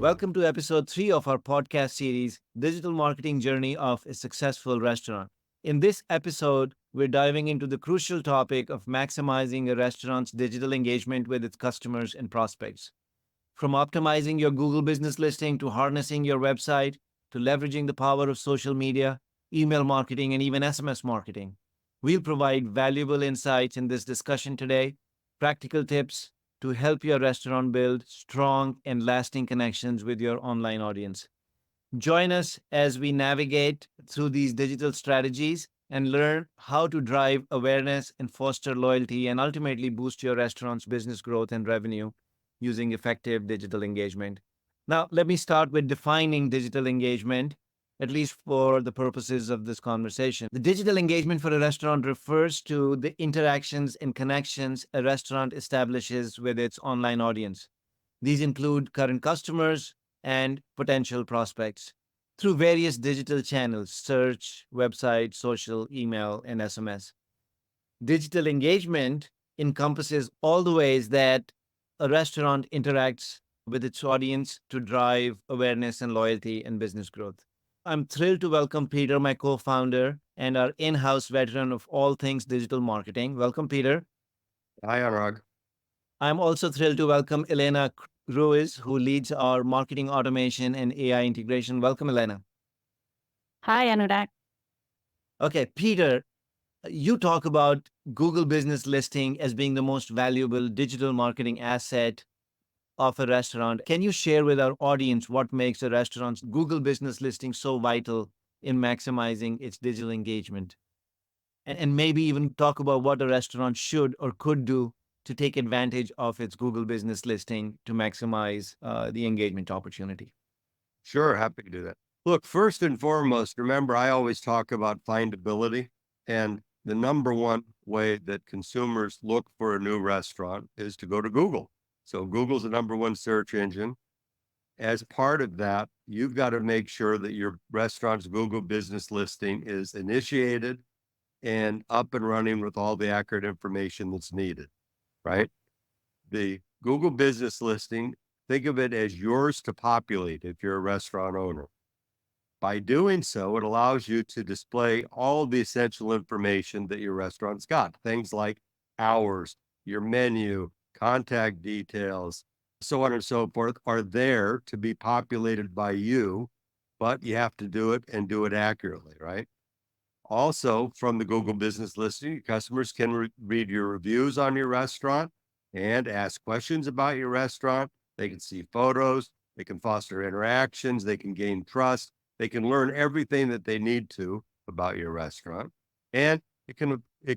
Welcome to episode 3 of our podcast series, Digital Marketing Journey of a Successful Restaurant. In this episode, we're diving into the crucial topic of maximizing a restaurant's digital engagement with its customers and prospects. From optimizing your Google business listing to harnessing your website to leveraging the power of social media, email marketing, and even SMS marketing. We'll provide valuable insights in this discussion today, practical tips to help your restaurant build strong and lasting connections with your online audience. Join us as we navigate through these digital strategies and learn how to drive awareness and foster loyalty and ultimately boost your restaurant's business growth and revenue using effective digital engagement. Now, let me start with defining digital engagement, at least for the purposes of this conversation. The digital engagement for a restaurant refers to the interactions and connections a restaurant establishes with its online audience. These include current customers and potential prospects through various digital channels: search, website, social, email, and SMS. Digital engagement encompasses all the ways that a restaurant interacts with its audience to drive awareness and loyalty and business growth. I'm thrilled to welcome Peter, my co founder, and our in house veteran of all things digital marketing. Welcome, Peter. Hi, Anurag. I'm also thrilled to welcome Elena Ruiz, who leads our marketing automation and AI integration. Welcome, Elena. Hi, Anurag. Okay, Peter, you talk about Google business listing as being the most valuable digital marketing asset of a restaurant. Can you share with our audience what makes a restaurant's Google business listing so vital in maximizing its digital engagement? And maybe even talk about what a restaurant should or could do to take advantage of its Google business listing to maximize the engagement opportunity. Sure, happy to do that. Look, first and foremost, remember, I always talk about findability. And the number one way that consumers look for a new restaurant is to go to Google. So Google's the number one search engine. As part of that, you've got to make sure that your restaurant's Google business listing is initiated and up and running with all the accurate information that's needed, right? The Google business listing, think of it as yours to populate if you're a restaurant owner. By doing so, it allows you to display all the essential information that your restaurant's got. Things like hours, your menu, contact details, so on and so forth are there to be populated by you, but you have to do it and do it accurately, right? Also, from the Google business listing, customers can read your reviews on your restaurant and ask questions about your restaurant. They can see photos, they can foster interactions, they can gain trust, they can learn everything that they need to about your restaurant, and it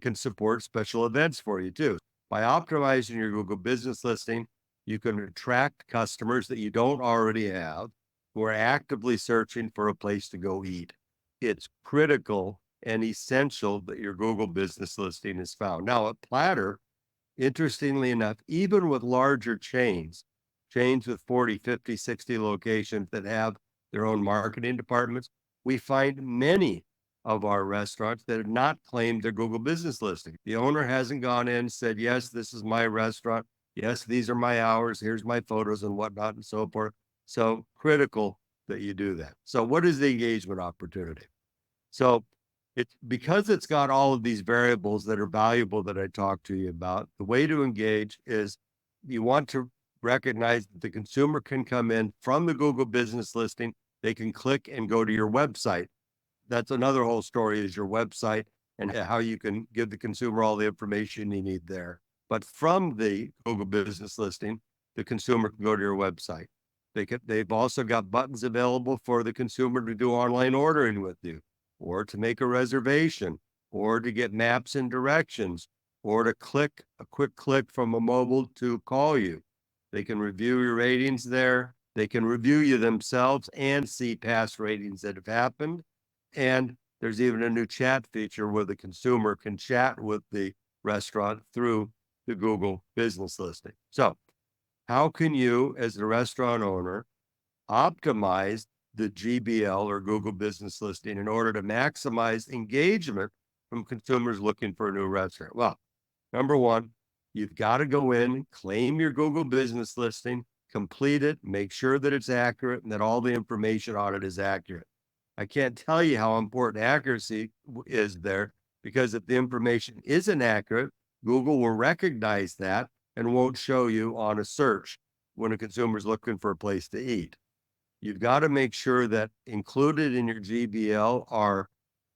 can support special events for you too. By optimizing your Google business listing, you can attract customers that you don't already have who are actively searching for a place to go eat. It's critical and essential that your Google business listing is found. Now, at Platter, interestingly enough, even with larger chains with 40, 50, 60 locations that have their own marketing departments, we find many of our restaurants that have not claimed their Google business listing. The owner hasn't gone in and said, yes, this is my restaurant. Yes, these are my hours. Here's my photos and whatnot and so forth. So critical that you do that. So what is the engagement opportunity? So because it's got all of these variables that are valuable that I talked to you about, the way to engage is you want to recognize that the consumer can come in from the Google business listing. They can click and go to your website. That's another whole story, is your website and how you can give the consumer all the information you need there. But from the Google business listing, the consumer can go to your website. They've also got buttons available for the consumer to do online ordering with you, or to make a reservation, or to get maps and directions, or to a quick click from a mobile to call you. They can review your ratings there. They can review you themselves and see past ratings that have happened. And there's even a new chat feature where the consumer can chat with the restaurant through the Google business listing. So how can you, as the restaurant owner, optimize the GBL or Google business listing in order to maximize engagement from consumers looking for a new restaurant? Well, number one, you've got to go in, claim your Google business listing, complete it, make sure that it's accurate, and that all the information on it is accurate. I can't tell you how important accuracy is there, because if the information isn't accurate, Google will recognize that and won't show you on a search when a consumer is looking for a place to eat. You've got to make sure that included in your GBL are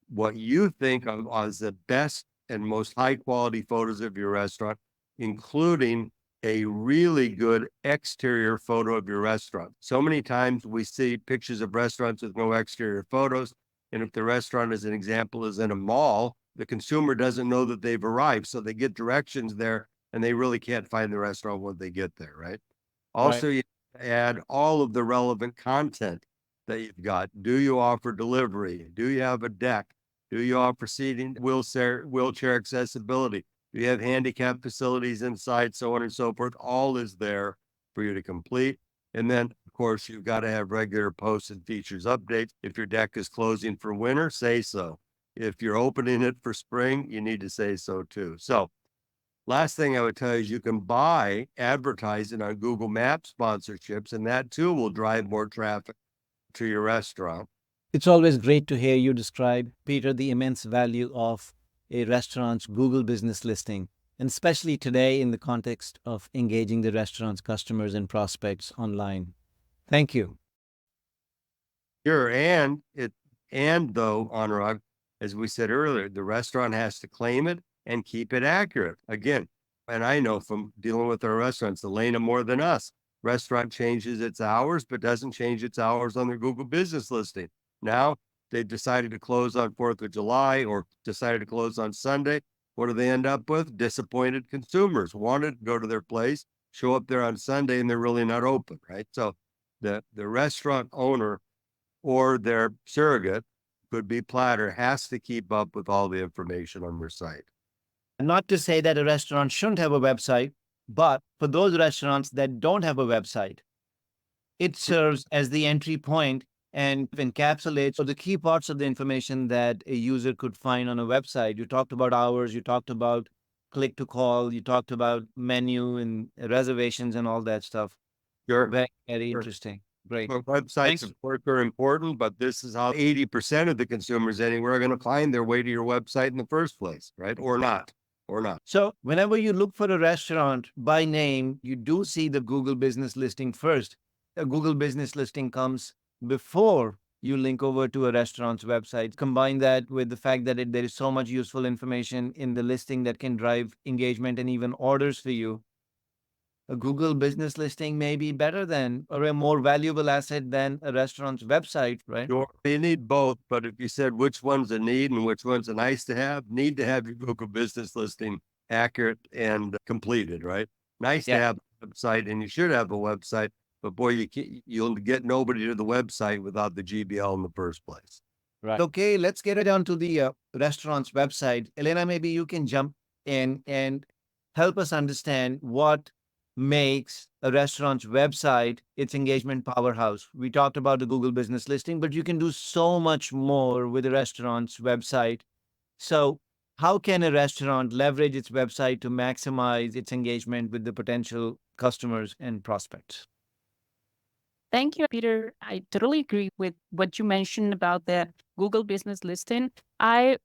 what you think of as the best and most high quality photos of your restaurant, including a really good exterior photo of your restaurant. So many times we see pictures of restaurants with no exterior photos. And if the restaurant, as an example, is in a mall, the consumer doesn't know that they've arrived. So they get directions there and they really can't find the restaurant when they get there, right? Also, you add all of the relevant content that you've got. Do you offer delivery? Do you have a deck? Do you offer seating, wheelchair accessibility? Do you have handicap facilities inside, so on and so forth? All is there for you to complete. And then, of course, you've got to have regular posts and features updates. If your deck is closing for winter, say so. If you're opening it for spring, you need to say so too. So last thing I would tell you is you can buy advertising on Google Maps sponsorships, and that too will drive more traffic to your restaurant. It's always great to hear you describe, Peter, the immense value of a restaurant's Google business listing, and especially today in the context of engaging the restaurant's customers and prospects online. Thank you. Sure. And though, Anurag, as we said earlier, the restaurant has to claim it and keep it accurate. Again, and I know from dealing with our restaurants, the lane of more than us. Restaurant changes its hours, but doesn't change its hours on their Google business listing. Now they've decided to close on 4th of July or decided to close on Sunday. What do they end up with? Disappointed consumers wanted to go to their place, show up there on Sunday, and they're really not open, right? So the restaurant owner or their surrogate, could be Platter, has to keep up with all the information on their site. Not to say that a restaurant shouldn't have a website, but for those restaurants that don't have a website, it serves as the entry point and encapsulates the key parts of the information that a user could find on a website. You talked about hours, you talked about click to call, you talked about menu and reservations and all that stuff. Sure. Very Sure. interesting. Great. Well, websites, Thanks. of course, are important, but this is how 80% of the consumers anywhere are going to find their way to your website in the first place, right? Or not. So whenever you look for a restaurant by name, you do see the Google business listing first. A Google business listing comes before you link over to a restaurant's website. Combine that with the fact that there is so much useful information in the listing that can drive engagement and even orders for you. A Google business listing may be better than or a more valuable asset than a restaurant's website, right? Sure. You need both, but if you said which one's a need and which one's a nice to have, need to have your Google business listing accurate and completed, right? Nice to Yeah. have a website, and you should have a website, but boy, you'll get nobody to the website without the GBL in the first place. Right. Okay, let's get it down to the restaurant's website. Elena, maybe you can jump in and help us understand what makes a restaurant's website its engagement powerhouse. We talked about the Google business listing, but you can do so much more with a restaurant's website. So, how can a restaurant leverage its website to maximize its engagement with the potential customers and prospects? Thank you, Peter. I totally agree with what you mentioned about the Google business listing. I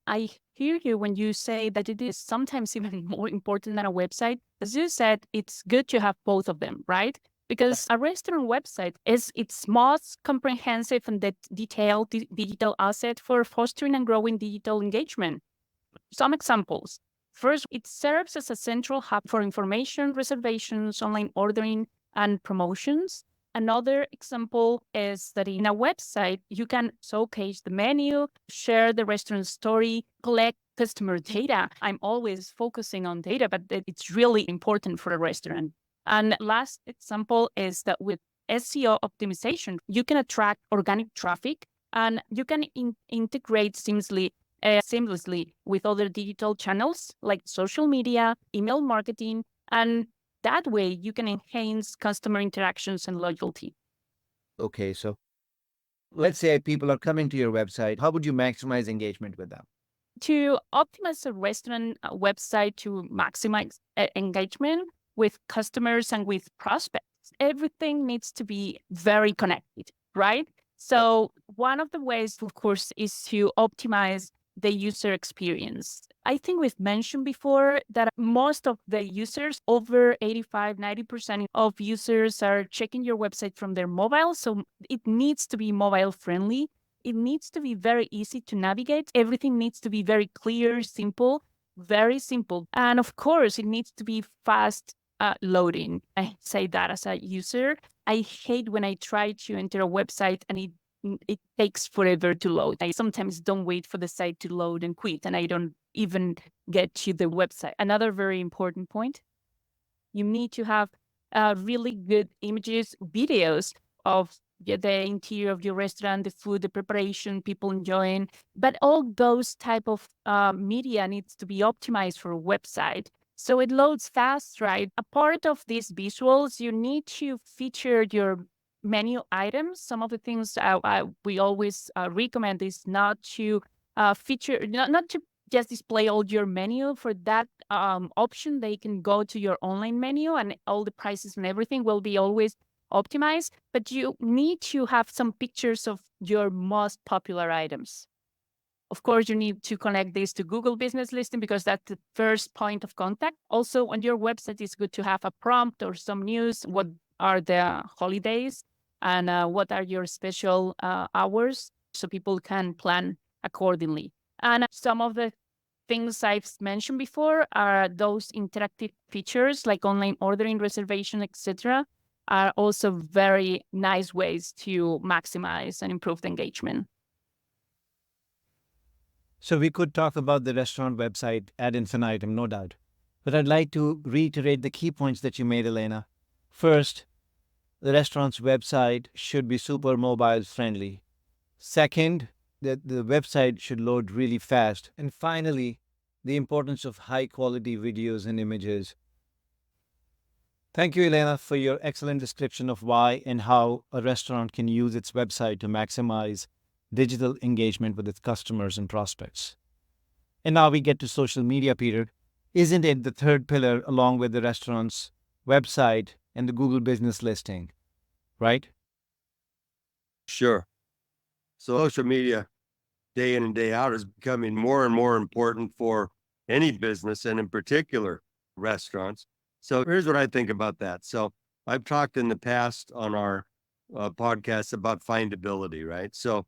hear you when you say that it is sometimes even more important than a website. As you said, it's good to have both of them, right? Because a restaurant website is its most comprehensive and detailed digital asset for fostering and growing digital engagement. Some examples. First, it serves as a central hub for information, reservations, online ordering, and promotions. Another example is that in a website, you can showcase the menu, share the restaurant story, collect customer data. I'm always focusing on data, but it's really important for a restaurant. And last example is that with SEO optimization, you can attract organic traffic and you can integrate seamlessly with other digital channels like social media, email marketing, and that way you can enhance customer interactions and loyalty. Okay, so let's say people are coming to your website. How would you maximize engagement with them? To optimize a restaurant website to maximize engagement with customers and with prospects, everything needs to be very connected, right? So one of the ways, of course, is to optimize the user experience. I think we've mentioned before that most of the users, over 85-90% of users, are checking your website from their mobile. So it needs to be mobile friendly. It needs to be very easy to navigate. Everything needs to be very clear, simple, very simple. And of course, it needs to be fast loading. I say that as a user. I hate when I try to enter a website and it takes forever to load. I sometimes don't wait for the site to load and quit, and I don't even get to the website. Another very important point, you need to have really good images, videos of the interior of your restaurant, the food, the preparation, people enjoying. But all those type of media needs to be optimized for a website. So it loads fast, right? A part of these visuals, you need to feature your menu items. Some of the things we always recommend is not to feature, not to just display all your menu. For that option, they can go to your online menu and all the prices and everything will be always optimized. But you need to have some pictures of your most popular items. Of course, you need to connect this to Google Business Listing because that's the first point of contact. Also, on your website, it's good to have a prompt or some news. What are the holidays and what are your special hours so people can plan accordingly. And some of the things I've mentioned before are those interactive features like online ordering, reservation, etc. are also very nice ways to maximize and improve the engagement. So we could talk about the restaurant website ad infinitum, no doubt. But I'd like to reiterate the key points that you made, Elena. First, the restaurant's website should be super mobile friendly. Second, that the website should load really fast. And finally, the importance of high quality videos and images. Thank you, Elena, for your excellent description of why and how a restaurant can use its website to maximize digital engagement with its customers and prospects. And now we get to social media, Peter. Isn't it the third pillar along with the restaurant's website and the Google business listing, right? Sure. So social media day in and day out is becoming more and more important for any business and in particular restaurants. So here's what I think about that. So I've talked in the past on our podcast about findability, right? So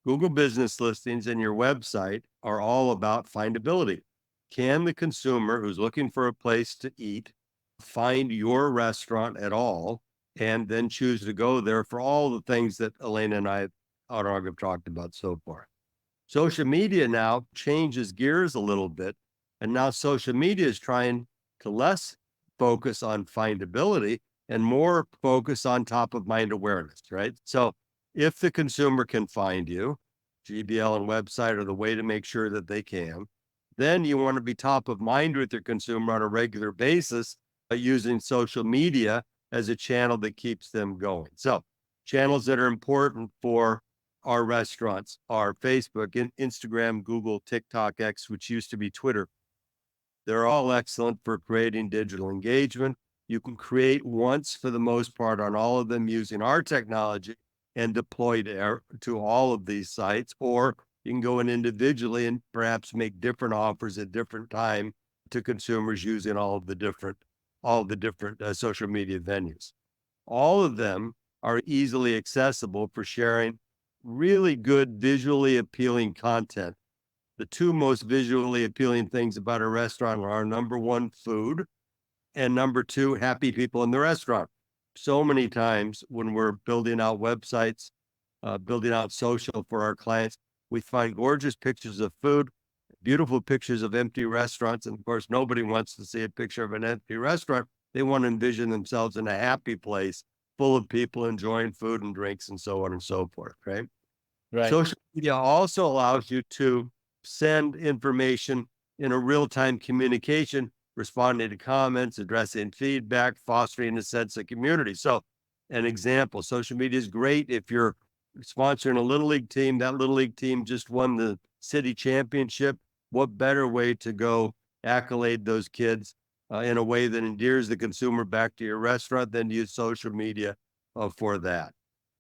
Google business listings and your website are all about findability. Can the consumer who's looking for a place to eat find your restaurant at all and then choose to go there for all the things that Elena and I have talked about so far? Social media now changes gears a little bit. And now social media is trying to less focus on findability and more focus on top of mind awareness, right? So if the consumer can find you, GBL and website are the way to make sure that they can, then you want to be top of mind with your consumer on a regular basis by using social media as a channel that keeps them going. So channels that are important for our restaurants are Facebook, Instagram, Google, TikTok, X, which used to be Twitter. They're all excellent for creating digital engagement. You can create once for the most part on all of them using our technology and deploy to all of these sites, or you can go in individually and perhaps make different offers at different time to consumers using all the different social media venues. All of them are easily accessible for sharing really good visually appealing content. The two most visually appealing things about a restaurant are number one, food, and number two, happy people in the restaurant. So many times when we're building out websites, building out social for our clients, we find gorgeous pictures of food, beautiful pictures of empty restaurants. And of course, nobody wants to see a picture of an empty restaurant. They want to envision themselves in a happy place full of people enjoying food and drinks and so on and so forth, right? Right. Social media also allows you to send information in a real-time communication, responding to comments, addressing feedback, fostering a sense of community. So an example, social media is great if you're sponsoring a little league team. That little league team just won the city championship. What better way to go accolade those kids in a way that endears the consumer back to your restaurant, then use social media for that.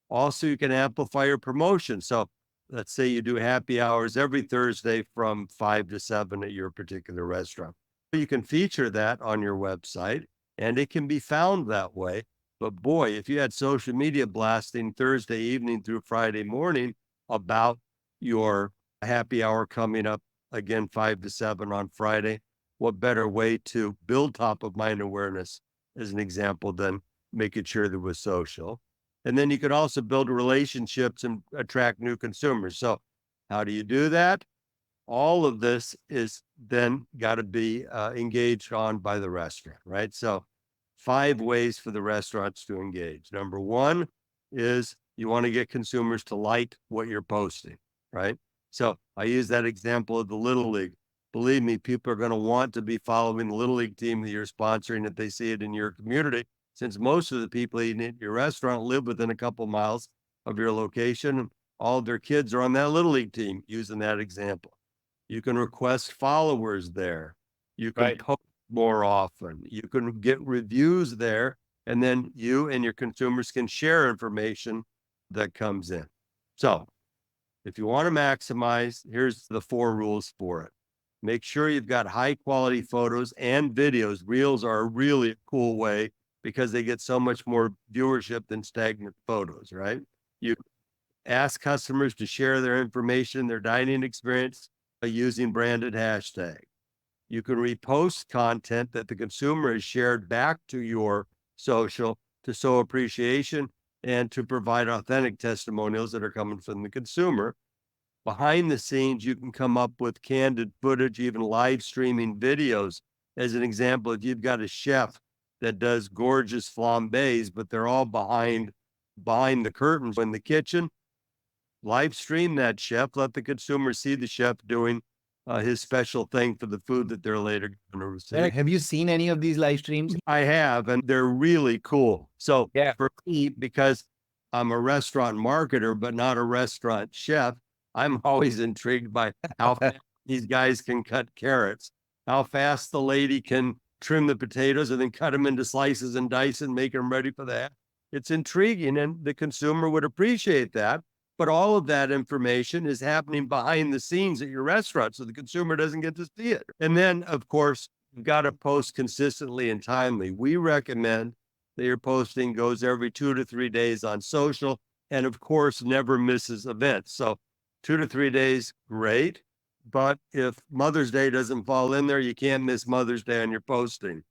Also, you can amplify your promotion. So let's say you do happy hours every Thursday from 5 to 7 at your particular restaurant. You can feature that on your website and it can be found that way. But boy, if you had social media blasting Thursday evening through Friday morning about your happy hour coming up again 5 to 7 on Friday, what better way to build top of mind awareness as an example than making sure there was social. And then you could also build relationships and attract new consumers. So how do you do that? All of this is then got to be engaged on by the restaurant, right? So 5 ways for the restaurants to engage. Number 1 is you want to get consumers to like what you're posting, right? So I use that example of the Little League. Believe me, people are going to want to be following the Little League team that you're sponsoring if they see it in your community, since most of the people eating at your restaurant live within a couple miles of your location. All of their kids are on that Little League team, using that example. You can request followers there. You can Right. post more often. You can get reviews there, and then you and your consumers can share information that comes in. So if you want to maximize, here's the 4 rules for it. Make sure you've got high quality photos and videos. Reels are a really cool way because they get so much more viewership than stagnant photos, right? You ask customers to share their information, their dining experience using branded hashtag. You can repost content that the consumer has shared back to your social to show appreciation and to provide authentic testimonials that are coming from the consumer. Behind the scenes, you can come up with candid footage, even live streaming videos. As an example, if you've got a chef that does gorgeous flambés, but they're all behind the curtains in the kitchen, live stream that chef, let the consumer see the chef doing his special thing for the food that they're later going to receive. Have you seen any of these live streams? I have, and they're really cool. So Yeah. for me, because I'm a restaurant marketer, but not a restaurant chef, I'm always intrigued by how fast these guys can cut carrots, how fast the lady can trim the potatoes and then cut them into slices and dice and make them ready for that. It's intriguing, and the consumer would appreciate that. But all of that information is happening behind the scenes at your restaurant, so the consumer doesn't get to see it. And then, of course, you've got to post consistently and timely. We recommend that your posting goes every 2 to 3 days on social, and of course, never misses events. So 2 to 3 days, great. But if Mother's Day doesn't fall in there, you can't miss Mother's Day on your posting.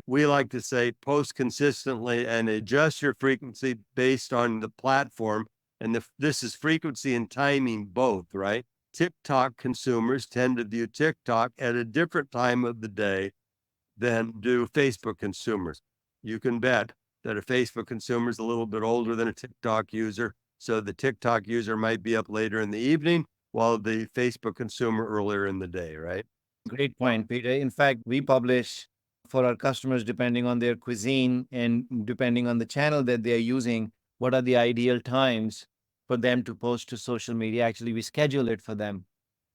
We like to say post consistently and adjust your frequency based on the platform. And this is frequency and timing both, right? TikTok consumers tend to view TikTok at a different time of the day than do Facebook consumers. You can bet that a Facebook consumer is a little bit older than a TikTok user. So the TikTok user might be up later in the evening while the Facebook consumer earlier in the day, right? Great point, Peter. In fact, we publish for our customers, depending on their cuisine and depending on the channel that they are using, what are the ideal times for them to post to social media. Actually, we schedule it for them.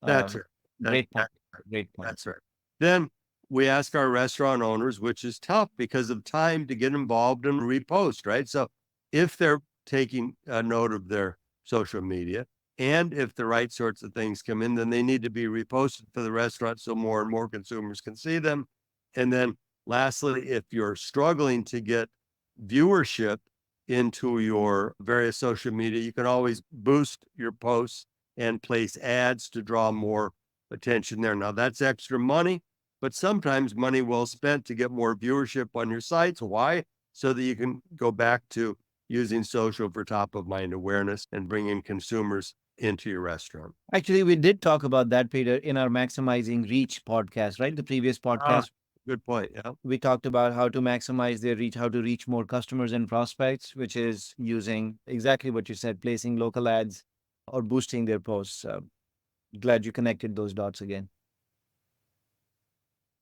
That's right. Great point. Great point. That's right. Then we ask our restaurant owners, which is tough because of time, to get involved and repost, right? So if they're taking a note of their social media and if the right sorts of things come in, then they need to be reposted for the restaurant so more and more consumers can see them. And then lastly, if you're struggling to get viewership into your various social media, you can always boost your posts and place ads to draw more attention there. Now that's extra money, but sometimes money well spent to get more viewership on your sites. Why? So that you can go back to using social for top of mind awareness and bringing consumers into your restaurant. Actually, we did talk about that, Peter, in our Maximizing Reach podcast, right? The previous podcast, Good point. Yeah. we talked about how to maximize their reach, how to reach more customers and prospects, which is using exactly what you said, placing local ads or boosting their posts. Glad you connected those dots again.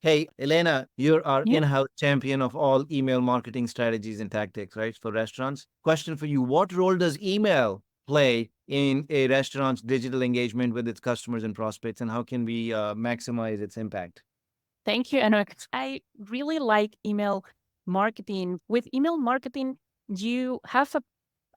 Hey, Elena, you're our Yeah. in-house champion of all email marketing strategies and tactics, right? For restaurants. Question for you. What role does email play in a restaurant's digital engagement with its customers and prospects, and how can we maximize its impact? Thank you, Anuak. I really like email marketing. With email marketing, you have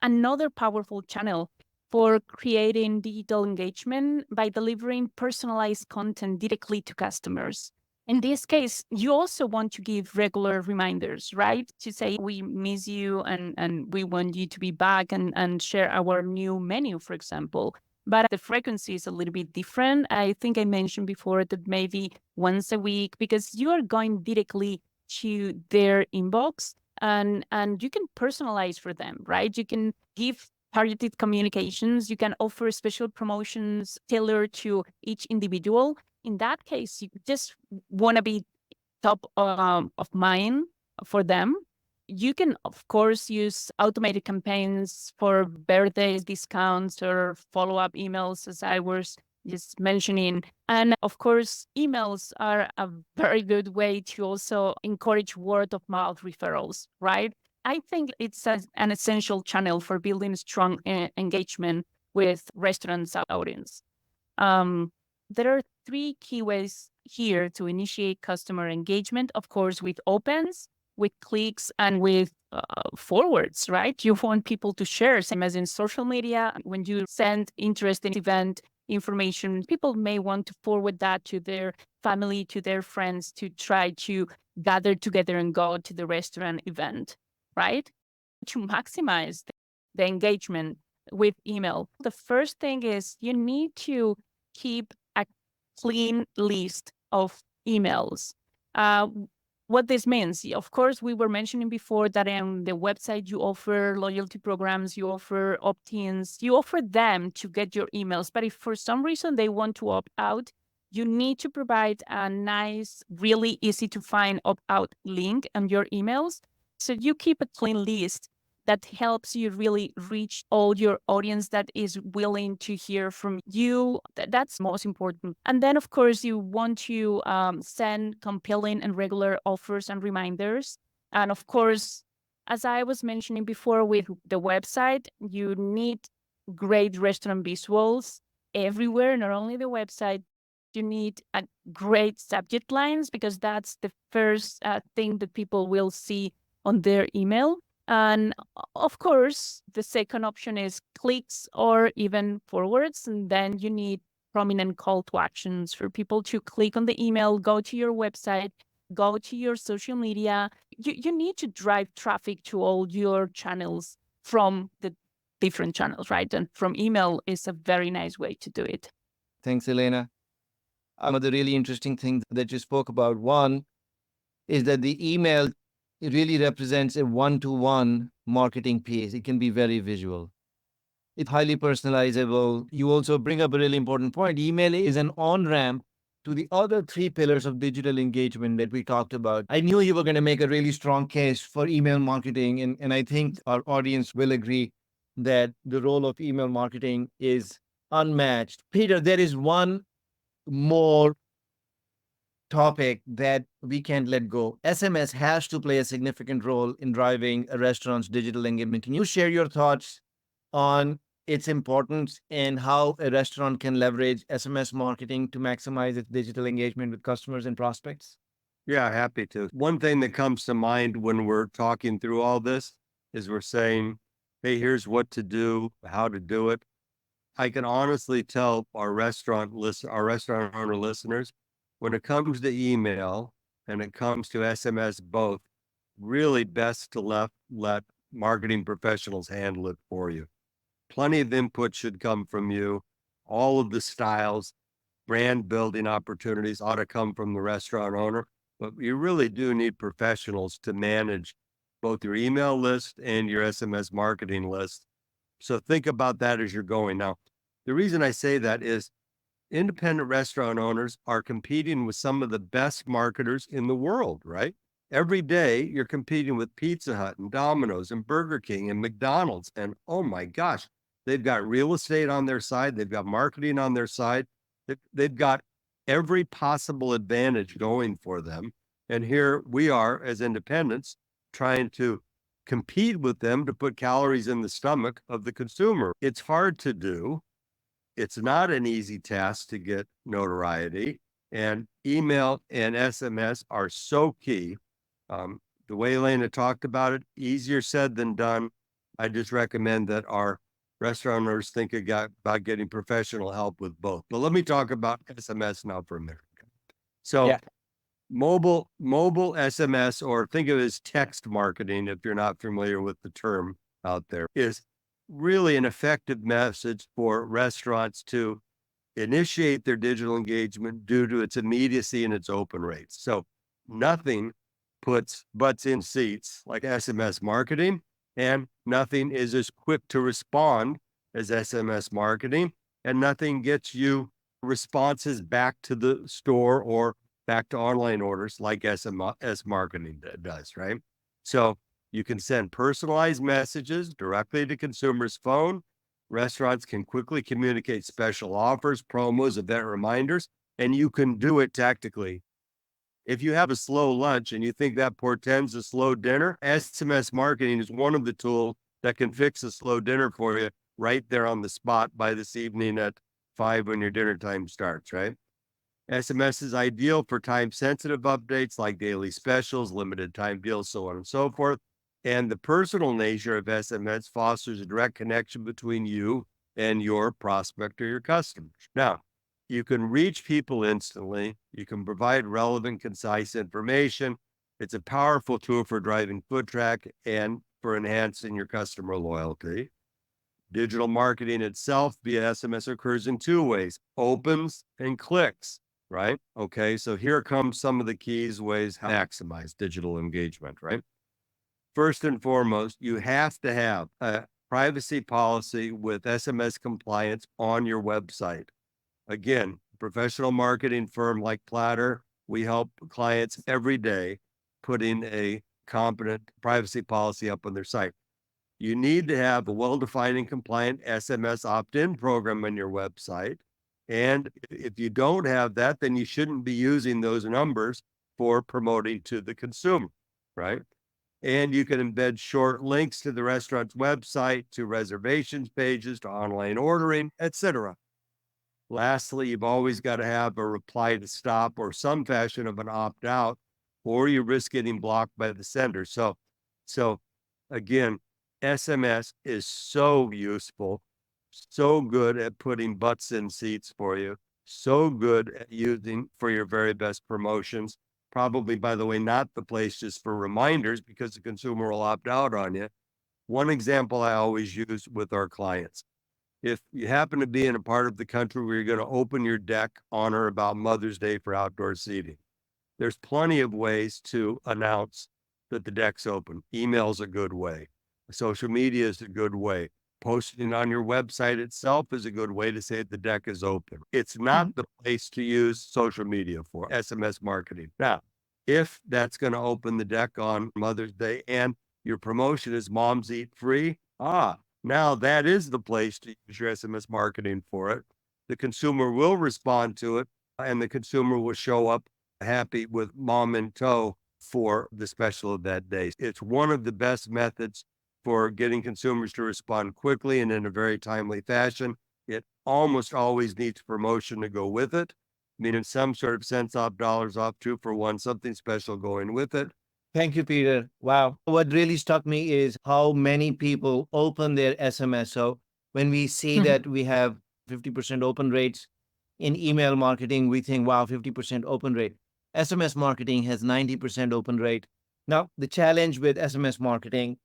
another powerful channel for creating digital engagement by delivering personalized content directly to customers. In this case, you also want to give regular reminders, right? To say, we miss you and we want you to be back and share our new menu, for example. But the frequency is a little bit different. I think I mentioned before that maybe once a week, because you are going directly to their inbox and you can personalize for them, right? You can give targeted communications. You can offer special promotions tailored to each individual. In that case, you just want to be top of mind for them. You can, of course, use automated campaigns for birthdays, discounts, or follow-up emails, as I was just mentioning. And of course, emails are a very good way to also encourage word of mouth referrals, right? I think it's an essential channel for building strong engagement with restaurants' audience. Um, there are three key ways here to initiate customer engagement, of course, with opens, with clicks, and with forwards, right? You want people to share, same as in social media. When you send interesting event information, people may want to forward that to their family, to their friends, to try to gather together and go to the restaurant event, right? To maximize the engagement with email, the first thing is you need to keep a clean list of emails. What this means, of course, we were mentioning before that on the website you offer loyalty programs, you offer opt-ins, you offer them to get your emails. But if for some reason they want to opt out, you need to provide a nice, really easy to find opt-out link on your emails. So you keep a clean list that helps you really reach all your audience that is willing to hear from you. That's most important. And then, of course, you want to send compelling and regular offers and reminders. And of course, as I was mentioning before with the website, you need great restaurant visuals everywhere, not only the website. You need a great subject lines because that's the first thing that people will see on their email. And of course, the second option is clicks or even forwards. And then you need prominent call to actions for people to click on the email, go to your website, go to your social media. You need to drive traffic to all your channels from the different channels, right? And from email is a very nice way to do it. Thanks, Elena. The really interesting thing that you spoke about, one, is that the email, it really represents a one-to-one marketing piece. It can be very visual. It's highly personalizable. You also bring up a really important point. Email is an on-ramp to the other three pillars of digital engagement that we talked about. I knew you were going to make a really strong case for email marketing, and I think our audience will agree that the role of email marketing is unmatched. Peter, there is one more topic that we can't let go. SMS has to play a significant role in driving a restaurant's digital engagement. Can you share your thoughts on its importance and how a restaurant can leverage SMS marketing to maximize its digital engagement with customers and prospects? Yeah, happy to. One thing that comes to mind when we're talking through all this is we're saying, hey, here's what to do, how to do it. I can honestly tell our restaurant owner listeners, when it comes to email and it comes to SMS both, really best to let marketing professionals handle it for you. Plenty of input should come from you. All of the styles, brand building opportunities ought to come from the restaurant owner, but you really do need professionals to manage both your email list and your SMS marketing list. So think about that as you're going. Now, the reason I say that is independent restaurant owners are competing with some of the best marketers in the world, right? Every day you're competing with Pizza Hut and Domino's and Burger King and McDonald's. And oh my gosh, they've got real estate on their side. They've got marketing on their side. They've got every possible advantage going for them. And here we are as independents trying to compete with them to put calories in the stomach of the consumer. It's hard to do. It's not an easy task to get notoriety. And email and SMS are so key. The way Elena talked about it, easier said than done. I just recommend that our restaurateurs think about getting professional help with both. But let me talk about SMS now for a minute. So Yeah. mobile SMS, or think of it as text marketing if you're not familiar with the term out there, is really an effective message for restaurants to initiate their digital engagement due to its immediacy and its open rates. So nothing puts butts in seats like SMS marketing, and nothing is as quick to respond as SMS marketing, and nothing gets you responses back to the store or back to online orders like SMS marketing does, right? So you can send personalized messages directly to consumers' phone. Restaurants can quickly communicate special offers, promos, event reminders, and you can do it tactically. If you have a slow lunch and you think that portends a slow dinner, SMS marketing is one of the tools that can fix a slow dinner for you right there on the spot by this evening at 5 when your dinner time starts, right? SMS is ideal for time sensitive updates like daily specials, limited time deals, so on and so forth. And the personal nature of SMS fosters a direct connection between you and your prospect or your customers. Now, you can reach people instantly. You can provide relevant, concise information. It's a powerful tool for driving foot traffic and for enhancing your customer loyalty. Digital marketing itself via SMS occurs in two ways: opens and clicks, right? Okay, so here comes some of the keys ways how to maximize digital engagement, right? First and foremost, you have to have a privacy policy with SMS compliance on your website. Again, professional marketing firm like Platter, we help clients every day putting a competent privacy policy up on their site. You need to have a well-defined and compliant SMS opt-in program on your website. And if you don't have that, then you shouldn't be using those numbers for promoting to the consumer, right? And you can embed short links to the restaurant's website, to reservations pages, to online ordering, etc. Lastly, you've always got to have a reply to stop or some fashion of an opt out, or you risk getting blocked by the sender. So again, SMS is so useful, so good at putting butts in seats for you, so good at using for your very best promotions. Probably, by the way, not the place just for reminders because the consumer will opt out on you. One example I always use with our clients: if you happen to be in a part of the country where you're going to open your deck on or about Mother's Day for outdoor seating, there's plenty of ways to announce that the deck's open. Email's a good way. Social media is a good way. Posting on your website itself is a good way to say the deck is open. It's not the place to use social media for SMS marketing. Now, if that's going to open the deck on Mother's Day and your promotion is Moms Eat Free, now that is the place to use your SMS marketing for it. The consumer will respond to it and the consumer will show up happy with mom in tow for the special of that day. It's one of the best methods for getting consumers to respond quickly and in a very timely fashion. It almost always needs promotion to go with it, meaning some sort of cents off, dollars off, 2 for 1, something special going with it. Thank you, Peter. Wow. What really struck me is how many people open their SMS. So when we see that we have 50% open rates in email marketing, we think, wow, 50% open rate. SMS marketing has 90% open rate. Now, the challenge with SMS marketing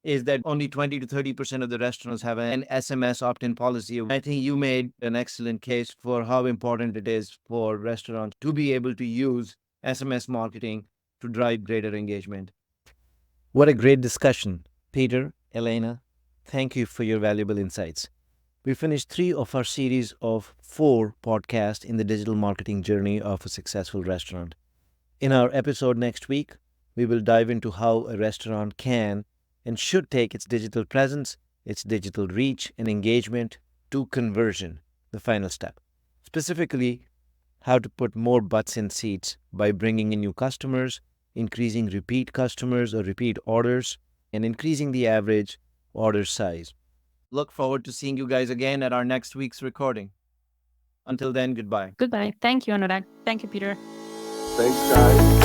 is that only 20 to 30% of the restaurants have an SMS opt-in policy. I think you made an excellent case for how important it is for restaurants to be able to use SMS marketing to drive greater engagement. What a great discussion. Peter, Elena, thank you for your valuable insights. We finished 3 of our series of 4 podcasts in the digital marketing journey of a successful restaurant. In our episode next week, we will dive into how a restaurant can and should take its digital presence, its digital reach and engagement to conversion, the final step. Specifically, how to put more butts in seats by bringing in new customers, increasing repeat customers or repeat orders, and increasing the average order size. Look forward to seeing you guys again at our next week's recording. Until then, goodbye. Goodbye. Thank you, Anurag. Thank you, Peter. Thanks, guys.